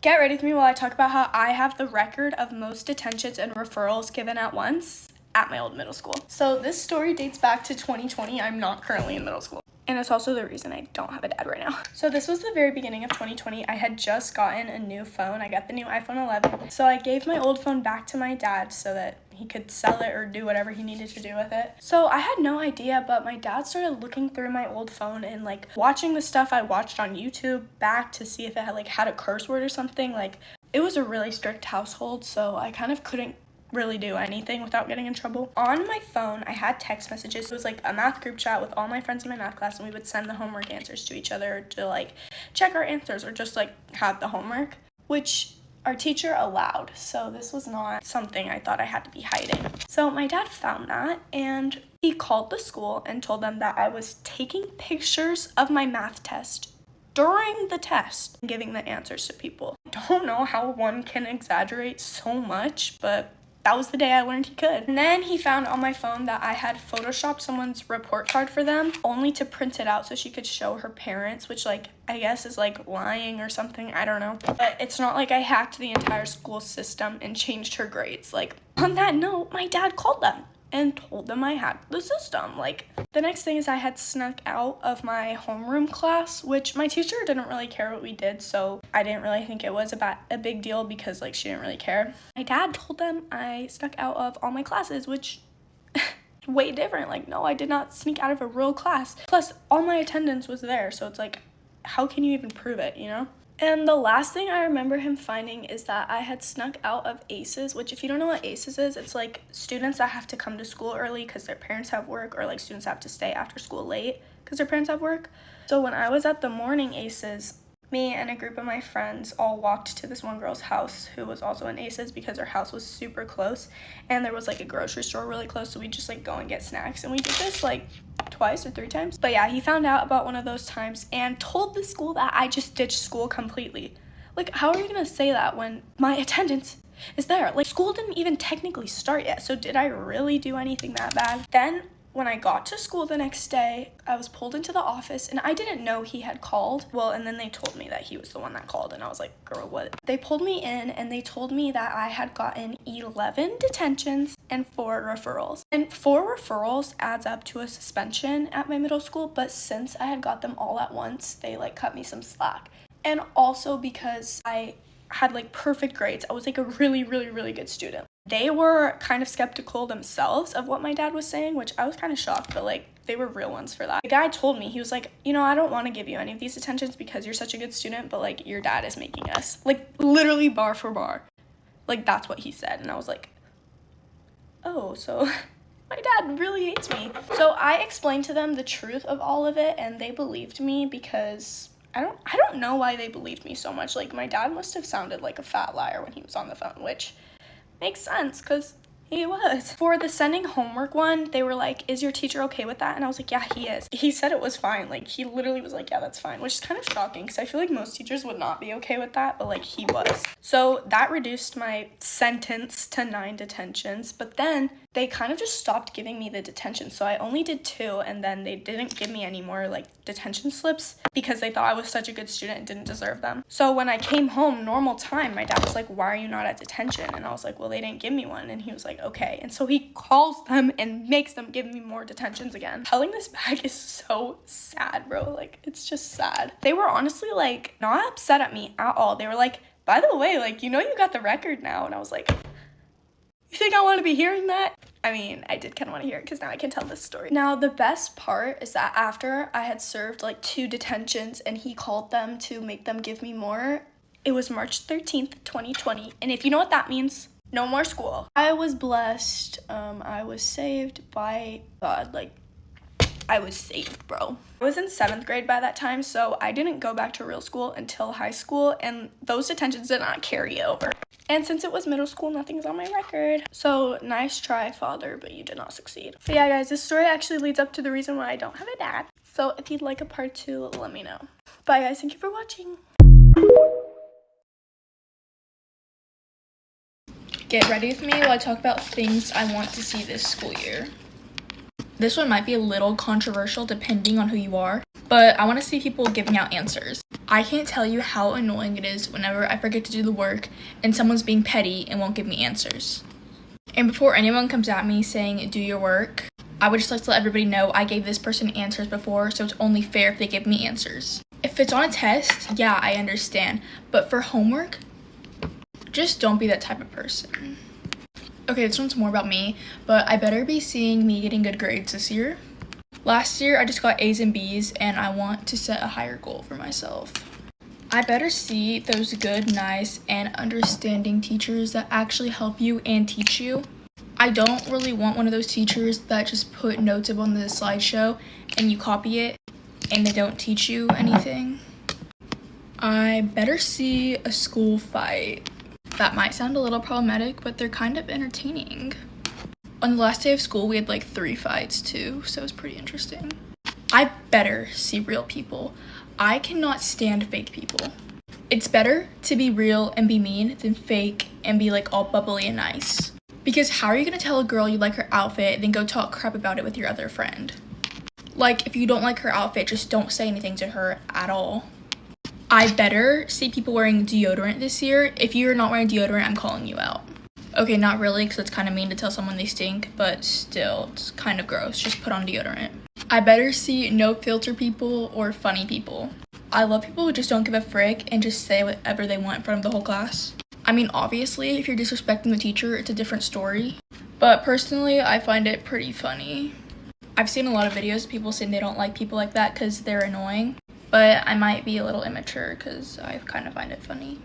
Get ready with me while I talk about how I have the record of most detentions and referrals given at once at my old middle school. So this story dates back to 2020. I'm not currently in middle school. And it's also the reason I don't have a dad right now. So this was the very beginning of 2020. I had just gotten a new phone. I got the new iPhone 11. So I gave my old phone back to my dad so that he could sell it or do whatever he needed to do with it. So I had no idea, but my dad started looking through my old phone and like watching the stuff I watched on YouTube back to see if it had a curse word or something. Like, it was a really strict household, so I kind of couldn't really do anything without getting in trouble. On my phone, I had text messages. It was like a math group chat with all my friends in my math class, and we would send the homework answers to each other to like check our answers or just like have the homework, which our teacher allowed. So this was not something I thought I had to be hiding. So my dad found that and he called the school and told them that I was taking pictures of my math test during the test and giving the answers to people. I don't know how one can exaggerate so much, but that was the day I learned he could. And then he found on my phone that I had photoshopped someone's report card for them only to print it out so she could show her parents, which like I guess is like lying or something, I don't know. But it's not like I hacked the entire school system and changed her grades. Like, on that note, my dad called them and told them I hacked the system. Like, the next thing is I had snuck out of my homeroom class, which my teacher didn't really care what we did, so I didn't really think it was a big deal because like she didn't really care. My dad told them I snuck out of all my classes, which way different. Like, no, I did not sneak out of a real class. Plus, all my attendance was there, so it's like, how can you even prove it, you know? And the last thing I remember him finding is that I had snuck out of ACEs, which if you don't know what ACEs is, it's like students that have to come to school early because their parents have work, or like students have to stay after school late because their parents have work. So when I was at the morning ACEs, me and a group of my friends all walked to this one girl's house who was also in ACEs because her house was super close and there was like a grocery store really close, so we just like go and get snacks, and we did this like twice or 3 times. But yeah, he found out about one of those times and told the school that I just ditched school completely. Like, how are you gonna say that when my attendance is there? Like, school didn't even technically start yet, so did I really do anything that bad? Then when I got to school the next day, I was pulled into the office and I didn't know he had called. Well, and then they told me that he was the one that called and I was like, girl, what? They pulled me in and they told me that I had gotten 11 detentions and 4 referrals. And 4 referrals adds up to a suspension at my middle school, but since I had got them all at once, they like cut me some slack. And also because I had like perfect grades, I was like a really, really, really good student. They were kind of skeptical themselves of what my dad was saying, which I was kind of shocked, but like they were real ones for that. The guy told me, he was like, you know, I don't want to give you any of these attentions because you're such a good student, but like your dad is making us. Like, literally bar for bar. Like, that's what he said. And I was like, oh, so my dad really hates me. So I explained to them the truth of all of it and they believed me because I don't know why they believed me so much. Like, my dad must have sounded like a fat liar when he was on the phone, which makes sense because he was. For the sending homework one, they were like, is your teacher okay with that? And I was like, yeah, he is. He said it was fine. Like, he literally was like, yeah, that's fine, which is kind of shocking because I feel like most teachers would not be okay with that, but like he was. So that reduced my sentence to 9 detentions, but then they kind of just stopped giving me the detention. So I only did 2 and then they didn't give me any more like detention slips because they thought I was such a good student and didn't deserve them. So when I came home normal time, my dad was like, why are you not at detention? And I was like, well, they didn't give me one. And he was like, okay. And so he calls them and makes them give me more detentions again. Telling this back is so sad, bro. Like, it's just sad. They were honestly like not upset at me at all. They were like, by the way, like, you know, you got the record now. And I was like, you think I want to be hearing that? I mean, I did kind of want to hear it because now I can tell this story. Now, the best part is that after I had served like 2 detentions and he called them to make them give me more, it was March 13th, 2020. And if you know what that means, no more school. I was blessed. I was saved by God. Like, I was saved, bro. I was in 7th grade by that time, so I didn't go back to real school until high school, and those detentions did not carry over. And since it was middle school, nothing's on my record. So nice try, father, but you did not succeed. But yeah, guys, this story actually leads up to the reason why I don't have a dad. So if you'd like a part 2, let me know. Bye, guys. Thank you for watching. Get ready with me while I talk about things I want to see this school year. This one might be a little controversial depending on who you are, but I want to see people giving out answers. I can't tell you how annoying it is whenever I forget to do the work and someone's being petty and won't give me answers. And before anyone comes at me saying, do your work, I would just like to let everybody know I gave this person answers before, so it's only fair if they give me answers. If it's on a test, yeah, I understand. But for homework, just don't be that type of person. Okay, this one's more about me, but I better be seeing me getting good grades this year. Last year, I just got A's and B's, and I want to set a higher goal for myself. I better see those good, nice, and understanding teachers that actually help you and teach you. I don't really want one of those teachers that just put notes up on the slideshow and you copy it and they don't teach you anything. I better see a school fight. That might sound a little problematic, but they're kind of entertaining. On the last day of school, we had like 3 fights too, so it was pretty interesting. I better see real people. I cannot stand fake people. It's better to be real and be mean than fake and be like all bubbly and nice. Because how are you gonna tell a girl you like her outfit and then go talk crap about it with your other friend? Like, if you don't like her outfit, just don't say anything to her at all. I better see people wearing deodorant this year. If you're not wearing deodorant, I'm calling you out. Okay, not really, because it's kind of mean to tell someone they stink, but still, it's kind of gross. Just put on deodorant. I better see no filter people or funny people. I love people who just don't give a frick and just say whatever they want in front of the whole class. I mean, obviously, if you're disrespecting the teacher, it's a different story. But personally, I find it pretty funny. I've seen a lot of videos of people saying they don't like people like that because they're annoying. But I might be a little immature because I kind of find it funny.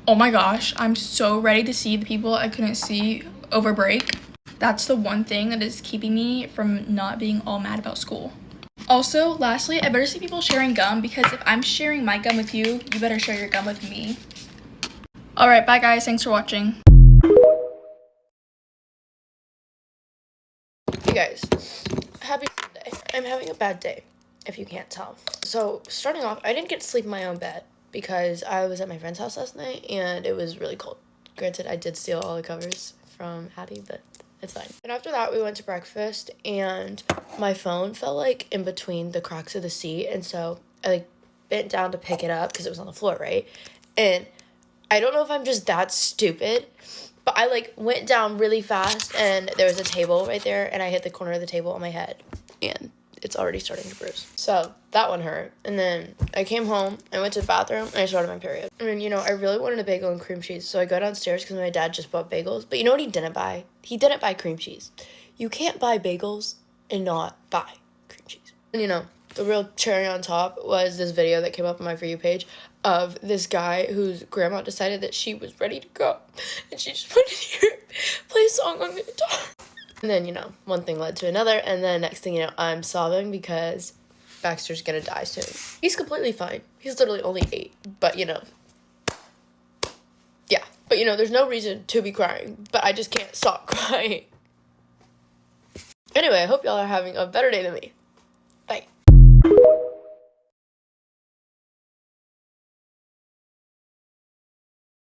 Oh my gosh, I'm so ready to see the people I couldn't see over break. That's the one thing that is keeping me from not being all mad about school. Also, lastly, I better see people sharing gum because if I'm sharing my gum with you, you better share your gum with me. Alright, bye guys, thanks for watching. Hey guys, happy Sunday. I'm having a bad day, if you can't tell. So, starting off, I didn't get to sleep in my own bed because I was at my friend's house last night and it was really cold. Granted, I did steal all the covers from Hattie, but it's fine. And after that, we went to breakfast and my phone fell like in between the cracks of the seat, and so I like bent down to pick it up because it was on the floor, right? And I don't know if I'm just that stupid, but I like went down really fast and there was a table right there and I hit the corner of the table on my head and it's already starting to bruise. So that one hurt. And then I came home, I went to the bathroom, and I started my period. I mean, I really wanted a bagel and cream cheese, so I go downstairs because my dad just bought bagels. But you know what he didn't buy? He didn't buy cream cheese. You can't buy bagels and not buy cream cheese. And the real cherry on top was this video that came up on my For You page of this guy whose grandma decided that she was ready to go. And she just put in here, play a song on the guitar. And then, one thing led to another, and then next thing you know, I'm sobbing because Baxter's gonna die soon. He's completely fine. He's literally only 8, but, yeah. But, there's no reason to be crying, but I just can't stop crying. Anyway, I hope y'all are having a better day than me.